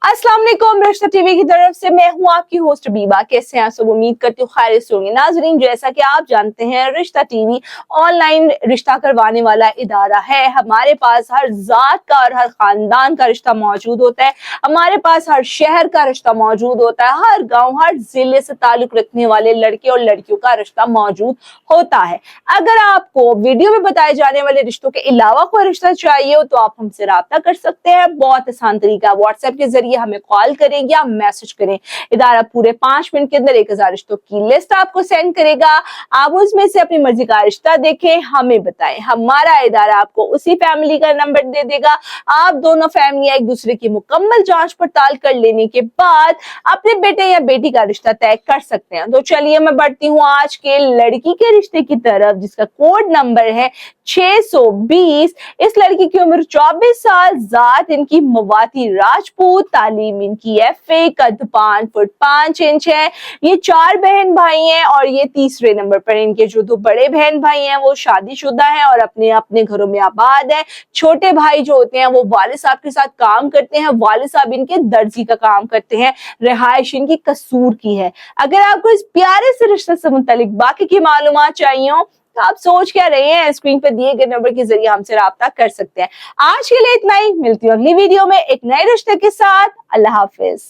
अस्सलाम वालेकुम, रिश्ता टीवी की तरफ से मैं हूं आपकी होस्ट बीबा। कैसे हैं सब? उम्मीद करती हूँ खैरियत से होंगे। नाजरीन, जैसा कि आप जानते हैं, रिश्ता टीवी ऑनलाइन रिश्ता करवाने वाला इदारा है। हमारे पास हर जात का और हर खानदान का रिश्ता मौजूद होता है। हमारे पास हर शहर का रिश्ता मौजूद होता है। हर गाँव, हर जिले से ताल्लुक रखने वाले लड़के और लड़कियों का रिश्ता मौजूद होता है। अगर आपको वीडियो में बताए जाने वाले रिश्तों के अलावा कोई रिश्ता चाहिए हो तो आप हमसे राब्ता कर सकते हैं। बहुत आसान तरीका, व्हाट्सएप के जरिए हमें कॉल करें या मैसेज करें। इदारा पूरे 5 मिनट के अंदर 1000 रिश्तों की लिस्ट आपको सेंड करेगा। आप उसमें से अपनी मर्जी का रिश्ता देखें, हमें बताएं। हमारा इदारा आपको उसी फैमिली का नंबर दे देगा। आप दोनों फैमिलियां एक दूसरे की मुकम्मल जांच पड़ताल कर लेने के बाद अपने बेटे या बेटी का रिश्ता तय कर सकते हैं। तो चलिए मैं बढ़ती हूँ आज के लड़की के रिश्ते की तरफ, जिसका कोड नंबर है 620। इस लड़की की उम्र 24 साल, जात इनकी मवाती राजपूत, तालीम इनकी FA, कद 5 फुट 5 इंच है। ये 4 बहन भाई हैं और ये तीसरे नंबर पर। इनके जो 2 बड़े बहन भाई हैं वो शादीशुदा हैं और अपने अपने घरों में आबाद हैं। छोटे भाई जो होते हैं वो वालिद साहब के साथ काम करते हैं। वालिद साहब इनके दर्जी का काम करते हैं। रिहाइश इनकी कसूर की है। अगर आपको इस प्यारे से रिश्ते से मुतालिक बाकी की मालूमात चाहिए हो तो आप सोच क्या रहे हैं, स्क्रीन पर दिए गए नंबर के जरिए हमसे राब्ता कर सकते हैं। आज के लिए इतना ही, मिलती हूँ अगली वीडियो में एक नए रिश्ते के साथ। अल्लाह हाफिज।